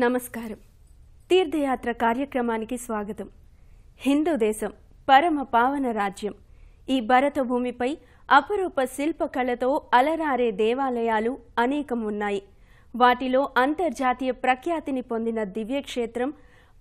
నమస్కారం. తీర్థయాత్ర కార్యక్రమానికి స్వాగతం. హిందూ దేశం పరమ పావన రాజ్యం. ఈ భరత భూమిపై అపరూప శిల్పకళతో అలరారే దేవాలయాలు అనేకం ఉన్నాయి. వాటిలో అంతర్జాతీయ ప్రఖ్యాతిని పొందిన దివ్యక్షేత్రం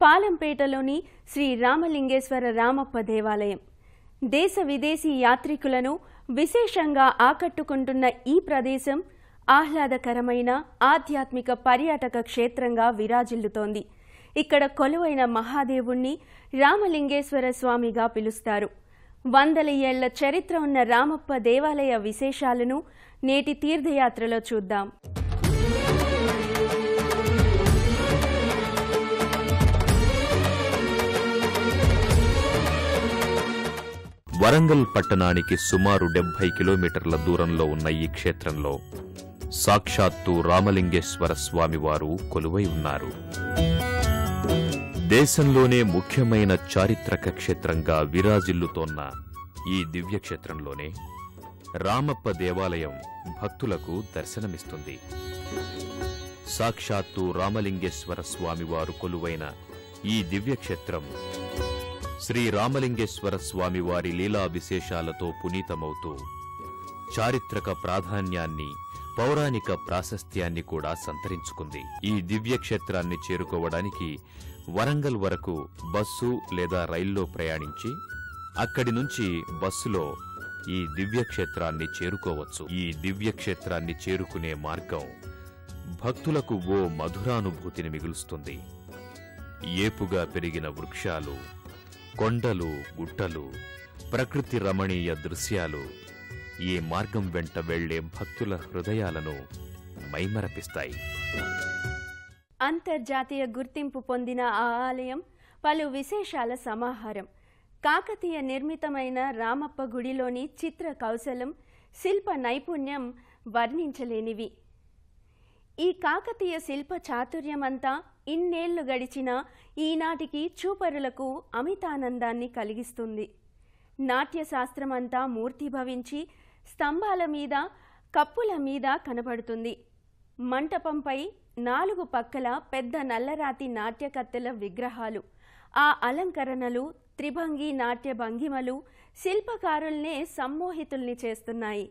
పాలంపేటలోని శ్రీ రామలింగేశ్వర రామప్ప దేవాలయం. దేశ విదేశీ యాత్రికులను విశేషంగా ఆకట్టుకుంటున్న ఈ ప్రదేశం ఆహ్లాదకరమైన ఆధ్యాత్మిక పర్యాటక క్షేత్రంగా విరాజిల్లుతోంది. ఇక్కడ కొలువైన మహాదేవుణ్ణి రామలింగేశ్వర స్వామిగా పిలుస్తారు. వందల ఏళ్ల చరిత్ర ఉన్న రామప్ప దేవాలయ విశేషాలను నేటి తీర్థయాత్రలో చూద్దాం. వరంగల్ పట్టణానికి సుమారు 70 కిలోమీటర్ల దూరంలో ఉన్న ఈ క్షేత్రంలో సాక్షాత్తు రామలింగేశ్వర స్వామివారు కొలువై ఉన్నారు. దేశంలోనే ముఖ్యమైన చారిత్రక క్షేత్రంగా విరాజిల్లుతోన్న ఈ దివ్యక్షేత్రంలోనే రామప్ప దేవాలయం భక్తులకు దర్శనమిస్తుంది. సాక్షాత్తు రామలింగేశ్వర స్వామివారు కొలువైన ఈ దివ్యక్షేత్రం శ్రీ రామలింగేశ్వర స్వామివారి లీలా విశేషాలతో పునీతమవుతూ చారిత్రక ప్రాధాన్యాన్ని, పౌరాణిక ప్రాశస్త్యాన్ని కూడా సంతరించుకుంది. ఈ దివ్యక్షేత్రాన్ని చేరుకోవడానికి వరంగల్ వరకు బస్సు లేదా రైల్లో ప్రయాణించి అక్కడి నుంచి బస్సులో ఈ దివ్యక్షేత్రాన్ని చేరుకోవచ్చు. ఈ దివ్యక్షేత్రాన్ని చేరుకునే మార్గం భక్తులకు ఓ మధురానుభూతిని మిగులుస్తుంది. ఏపుగా పెరిగిన వృక్షాలు, కొండలు, గుట్టలు, ప్రకృతి రమణీయ దృశ్యాలు ఈ మార్గం వెంట వెళ్లే భక్తుల హృదయాలను మైమరపిస్తాయి. అంతర్జాతీయ గుర్తింపు పొందిన ఆ ఆలయం పలు విశేషాల సమాహారం. కాకతీయ నిర్మితమైన రామప్ప గుడిలోని చిత్ర కౌశలం, శిల్ప నైపుణ్యం వర్ణించలేనివి. ఈ కాకతీయ శిల్ప చాతుర్యమంతా ఇన్నేళ్లు గడిచినా ఈనాటికి చూపరులకు అమితానందాన్ని కలిగిస్తుంది. నాట్యశాస్త్రమంతా మూర్తిభవించి స్తంభాల మీద, కప్పుల మీద కనబడుతుంది. మంటపంపై 4 పక్కల పెద్ద నల్లరాతి నాట్యకత్తెల విగ్రహాలు, ఆ అలంకరణలు, త్రిభంగి నాట్య భంగిమలు శిల్పకారుల్నే సమ్మోహితుల్ని చేస్తున్నాయి.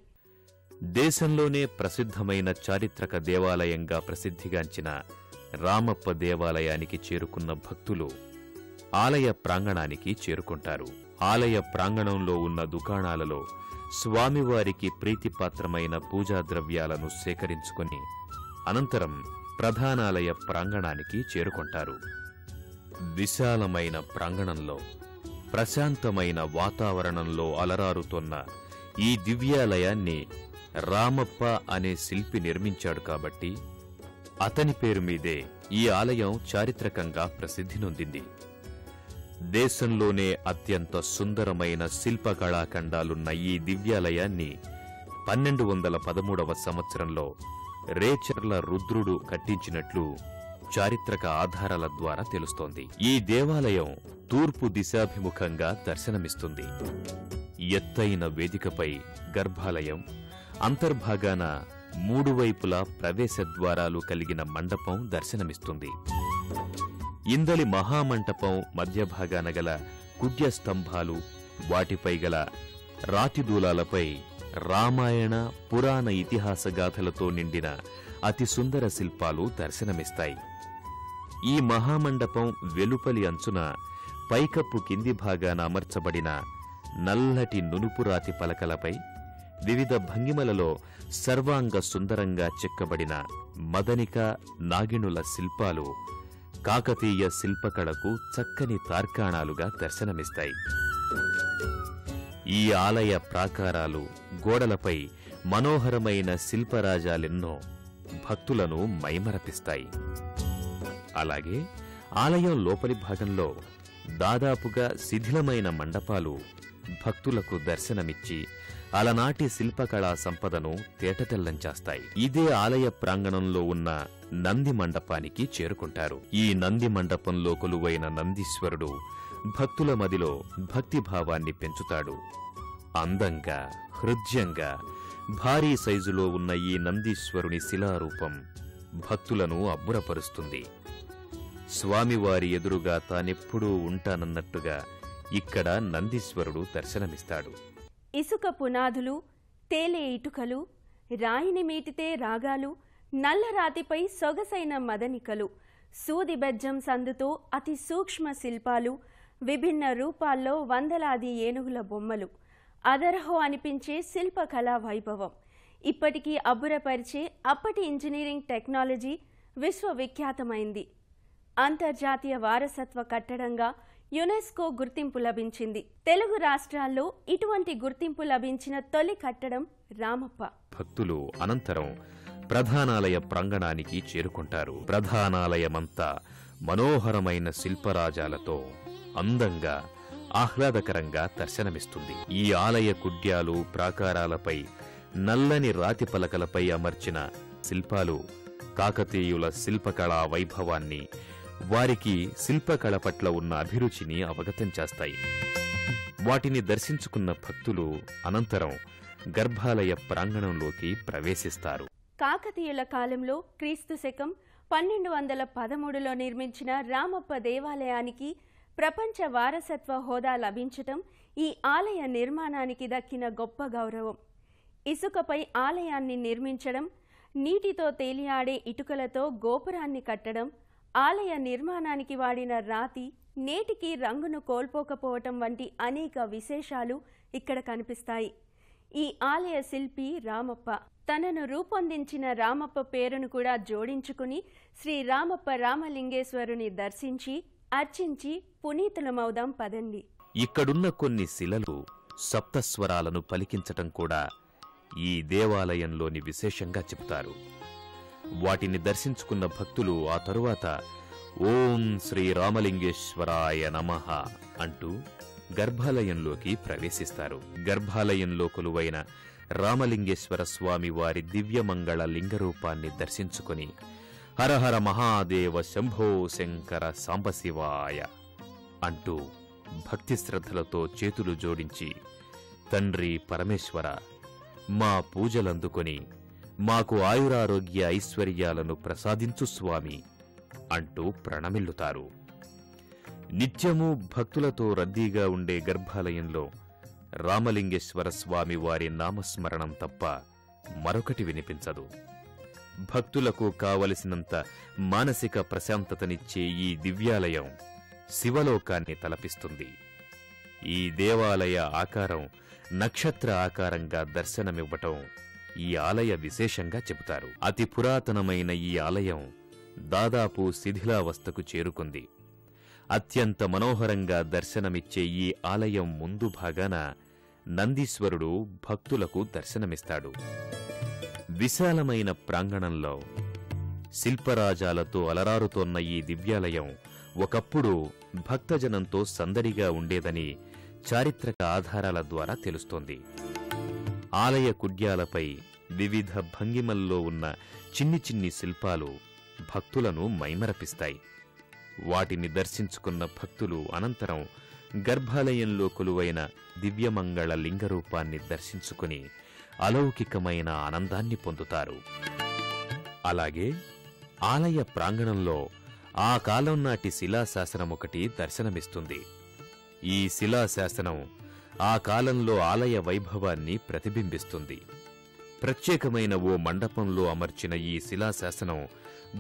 దేశంలోనే ప్రసిద్ధమైన చారిత్రక దేవాలయంగా ప్రసిద్ధిగాంచిన రామప్ప దేవాలయానికి చేరుకున్న భక్తులు ఆలయ ప్రాంగణానికి చేరుకుంటారు. ఆలయ ప్రాంగణంలో ఉన్న దుకాణాలలో స్వామివారికి ప్రీతిపాత్రమైన పూజా ద్రవ్యాలను సేకరించుకుని అనంతరం ప్రధానాలయ ప్రాంగణానికి చేరుకుంటారు. విశాలమైన ప్రాంగణంలో, ప్రశాంతమైన వాతావరణంలో అలరారుతోన్న ఈ దివ్యాలయాన్ని రామప్ప అనే శిల్పి నిర్మించాడు కాబట్టి అతని పేరు మీదే ఈ ఆలయం చారిత్రకంగా ప్రసిద్ధి నొందింది. దేశంలోనే అత్యంత సుందరమైన శిల్పకళాఖండాలున్న ఈ దివ్యాలయాన్ని 1213వ సంవత్సరంలో రేచర్ల రుద్రుడు కట్టించినట్లు చారిత్రక ఆధారాల ద్వారా తెలుస్తోంది. ఈ దేవాలయం తూర్పు దిశాభిముఖంగా దర్శనమిస్తుంది. ఎత్తైన వేదికపై గర్భాలయం, అంతర్భాగాన 3 వైపులా ప్రవేశ ద్వారాలు కలిగిన మండపం దర్శనమిస్తుంది. ఇందలి మహామంటపం మధ్య భాగాన గల కుడ్య స్తంభాలు, వాటిపై గల రాతిదూలాలపై రామాయణ, పురాణ ఇతిహాస గాథలతో నిండిన అతి సుందర శిల్పాలు దర్శనమిస్తాయి. ఈ మహామండపం వెలుపలి అంచున పైకప్పు కింది భాగాన అమర్చబడిన నల్లటి నునుపురాతి పలకలపై వివిధ భంగిమలలో సర్వాంగ సుందరంగా చెక్కబడిన మదనిక, నాగిణుల శిల్పాలు కాకతీయ శిల్పకళకు చక్కని తార్కాణాలుగా దర్శనమిస్తాయి. ఈ ఆలయ ప్రాకారాలు, గోడలపై మనోహరమైన శిల్పరాజాలెన్నో భక్తులను మైమరపిస్తాయి. అలాగే ఆలయం లోపలి భాగంలో దాదాపుగా శిథిలమైన మండపాలు భక్తులకు దర్శనమిచ్చి అలనాటి శిల్పకళా సంపదను తేటతెల్లం చేస్తాయి. ఇదే ఆలయ ప్రాంగణంలో ఉన్న నంది మండపానికి చేరుకుంటారు. ఈ నంది మండపంలో కొలువైన నందీశ్వరుడు భక్తుల మదిలో భక్తిభావాన్ని పెంచుతాడు. అందంగా, హృద్యంగా, భారీ సైజులో ఉన్న ఈ నందీశ్వరుని శిలారూపం భక్తులను అబ్బురపరుస్తుంది. స్వామివారి ఎదురుగా తానెప్పుడూ ఉంటానన్నట్టుగా ఇక్కడ నందీశ్వరుడు దర్శనమిస్తాడు. ఇసుక పునాదులు, తేలే ఇటుకలు, రాయిని మీటితే రాగాలు, నల్లరాతిపై సొగసైన మదనికలు, సూది బెజ్జం సందుతో అతి సూక్ష్మ శిల్పాలు, విభిన్న రూపాల్లో వందలాది ఏనుగుల బొమ్మలు, అదరహో అనిపించే శిల్పకళా వైభవం ఇప్పటికీ అబ్బురపరిచే అప్పటి ఇంజనీరింగ్ టెక్నాలజీ విశ్వవిఖ్యాతమైంది. అంతర్జాతీయ వారసత్వ కట్టడంగా యునెస్కో గుర్తింపు లభించింది. తెలుగు రాష్ట్రాల్లో ఇటువంటి గుర్తింపు లభించిన తొలి కట్టడం రామప్ప. భక్తులు అనంతరం ప్రధానాలయ ప్రాంగణానికి చేరుకుంటారు. ప్రధానాలయమంతా మనోహరమైన శిల్పరాజాలతో అందంగా ఆహ్లాదకరంగా దర్శనమిస్తుంది. ఈ ఆలయ కుడ్యాలు, ప్రాకారాలపై నల్లని రాతి పలకలపై అమర్చిన శిల్పాలు కాకతీయుల శిల్పకళా వైభవాన్ని, వారికి శిల్పకళ పట్ల ఉన్న అభిరుచిని అవగతం చేస్తాయి. వాటిని దర్శించుకున్న భక్తులు అనంతరం గర్భాలయ ప్రాంగణంలోకి ప్రవేశిస్తారు. కాకతీయుల కాలంలో క్రీస్తు శకం 1213లో నిర్మించిన రామప్ప దేవాలయానికి ప్రపంచ వారసత్వ హోదా లభించటం ఈ ఆలయ నిర్మాణానికి దక్కిన గొప్ప గౌరవం. ఇసుకపై ఆలయాన్ని నిర్మించడం, నీటితో తేలియాడే ఇటుకలతో గోపురాన్ని కట్టడం, ఆలయ నిర్మాణానికి వాడిన రాతి నేటికి రంగును కోల్పోకపోవటం వంటి అనేక విశేషాలు ఇక్కడ కనిపిస్తాయి. ఈ ఆలయ శిల్పి రామప్ప తనను రూపొందించిన రామప్ప పేరును కూడా జోడించుకుని శ్రీ రామప్ప రామలింగేశ్వరుని దర్శించి అర్చించి పునీతులమౌదాం పదండి. ఇక్కడున్న కొన్ని శిలలు సప్తస్వరాలను పలికించటం కూడా ఈ దేవాలయంలోని విశేషంగా చెబుతారు. వాటిని దర్శించుకున్న భక్తులు ఆ తరువాత ఓం శ్రీ రామలింగేశ్వరాయ నమః అంటూ గర్భాలయంలోకి ప్రవేశిస్తారు. గర్భాలయంలో కొలువైన రామలింగేశ్వర స్వామి వారి దివ్యమంగళ లింగరూపాన్ని దర్శించుకుని హరహర మహాదేవ శంభో శంకర సాంబశివాయ అంటూ భక్తి శ్రద్ధలతో చేతులు జోడించి, తండ్రి పరమేశ్వర, మా పూజలందుకొని మాకు ఆయురారోగ్య ఐశ్వర్యాలను ప్రసాదించు స్వామి అంటూ ప్రణమిల్లుతారు. నిత్యము భక్తులతో రద్దీగా ఉండే గర్భాలయంలో రామలింగేశ్వర స్వామి వారి నామస్మరణం తప్ప మరొకటి వినిపించదు. భక్తులకు కావలసినంత మానసిక ప్రశాంతతనిచ్చే ఈ దివ్యాలయం శివలోకాన్ని తలపిస్తుంది. ఈ దేవాలయ ఆకారం నక్షత్ర ఆకారంగా దర్శనమివ్వటం ఈ ఆలయ విశేషంగా చెబుతారు. అతి పురాతనమైన ఈ ఆలయం దాదాపు శిథిలావస్థకు చేరుకుంది. అత్యంత మనోహరంగా దర్శనమిచ్చే ఈ ఆలయం ముందు భాగాన నందీశ్వరుడు భక్తులకు దర్శనమిస్తాడు. విశాలమైన ప్రాంగణంలో శిల్పరాజాలతో అలరారుతోన్న ఈ దివ్యాలయం ఒకప్పుడు భక్తజనంతో సందడిగా ఉండేదని చారిత్రక ఆధారాల ద్వారా తెలుస్తోంది. ఆలయ కుడ్యాలపై వివిధ భంగిమల్లో ఉన్న చిన్ని చిన్ని శిల్పాలు భక్తులను మైమరపిస్తాయి. వాటిని దర్శించుకున్న భక్తులు అనంతరం గర్భాలయంలో కొలువైన దివ్యమంగళ లింగరూపాన్ని దర్శించుకుని అలౌకికమైన ఆనందాన్ని పొందుతారు. అలాగే ఆలయ ప్రాంగణంలో ఆ కాలం నాటి శిలాశాసనమొకటి దర్శనమిస్తుంది. ఈ శిలాశాసనం ఆ కాలంలో ఆలయ వైభవాన్ని ప్రతిబింబిస్తుంది. ప్రత్యేకమైన ఓ మండపంలో అమర్చిన ఈ శిలాశాసనం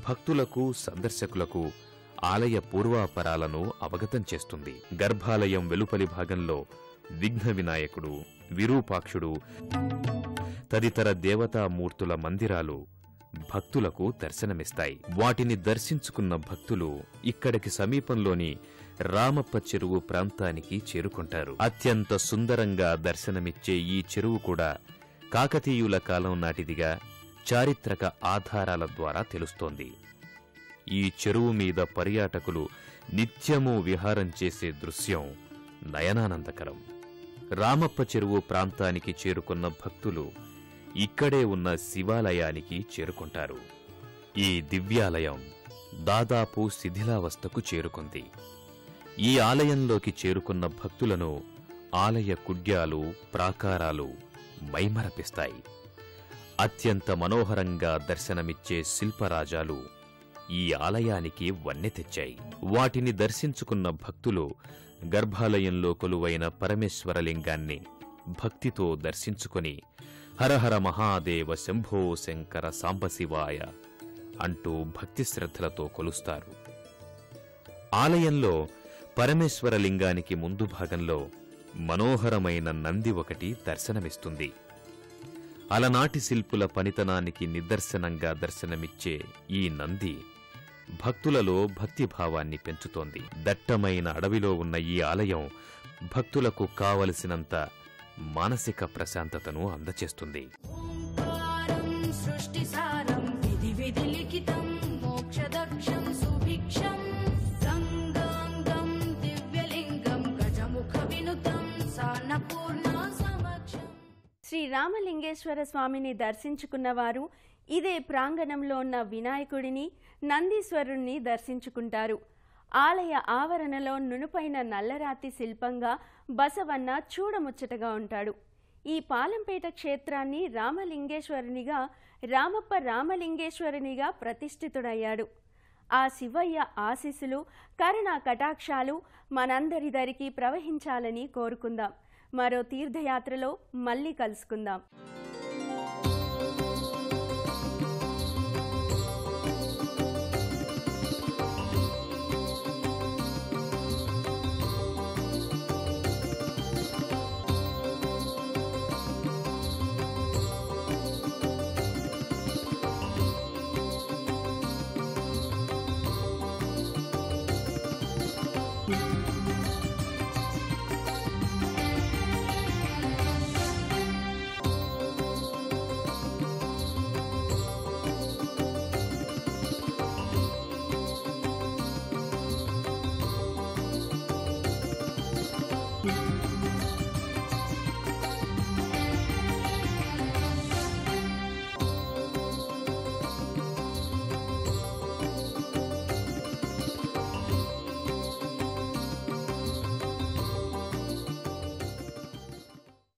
భక్తులకు, సందర్శకులకు ఆలయ పూర్వాపరాలను అవగతం చేస్తుంది. గర్భాలయం వెలుపలి భాగంలో విఘ్న వినాయకుడు, విరూపాక్షుడు తదితర దేవతామూర్తుల మందిరాలు భక్తులకు దర్శనమిస్తాయి. వాటిని దర్శించుకున్న భక్తులు ఇక్కడికి సమీపంలోని రామప్ప చెరువు ప్రాంతానికి చేరుకుంటారు. అత్యంత సుందరంగా దర్శనమిచ్చే ఈ చెరువు కూడా కాకతీయుల కాలం నాటిదిగా చారిత్రక ఆధారాల ద్వారా తెలుస్తోంది. ఈ చెరువు మీద పర్యాటకులు నిత్యమూ విహారం చేసే దృశ్యం నయనానందకరం. రామప్ప చెరువు ప్రాంతానికి చేరుకున్న భక్తులు ఇక్కడే ఉన్న శివాలయానికి చేరుకుంటారు. ఈ దివ్యాలయం దాదాపు శిథిలావస్థకు చేరుకుంది. ఈ ఆలయంలోకి చేరుకున్న భక్తులను ఆలయ కుడ్యాలు, ప్రాకారాలు మైమరపిస్తాయి. అత్యంత మనోహరంగా దర్శనమిచ్చే శిల్పరాజాలు ఈ ఆలయానికి వన్నె తెచ్చాయి. వాటిని దర్శించుకున్న భక్తులు గర్భాలయంలో కొలువైన పరమేశ్వరలింగాన్ని భక్తితో దర్శించుకొని హరహర మహాదేవ శంభో శంకర సాంబశివాయ అంటూ భక్తి శ్రద్ధలతో కొలుస్తారు. ఆలయంలో పరమేశ్వరలింగానికి ముందు భాగంలో మనోహరమైన నంది ఒకటి దర్శనమిస్తుంది. అలనాటి శిల్పుల పనితనానికి నిదర్శనంగా దర్శనమిచ్చే ఈ నంది భక్తులలో భక్తిభావాన్ని పెంచుతోంది. దట్టమైన అడవిలో ఉన్న ఈ ఆలయం భక్తులకు కావలసినంత మానసిక ప్రశాంతతను అందచేస్తుంది. శ్రీ రామలింగేశ్వర స్వామిని దర్శించుకున్నవారు ఇదే ప్రాంగణంలో ఉన్న వినాయకుడిని, నందీశ్వరుణ్ణి దర్శించుకుంటారు. ఆలయ ఆవరణలో నునుపైన నల్లరాతి శిల్పంగా బసవన్న చూడముచ్చటగా ఉంటాడు. ఈ పాలంపేట క్షేత్రాన్ని రామలింగేశ్వరునిగా రామప్ప రామలింగేశ్వరునిగా ప్రతిష్ఠితుడయ్యాడు. ఆ శివయ్య ఆశీస్సులు, కరుణా కటాక్షాలు మనందరి దరికి ప్రవహించాలని కోరుకుందాం. మరో తీర్థయాత్రలో మళ్ళీ కలుసుకుందాం.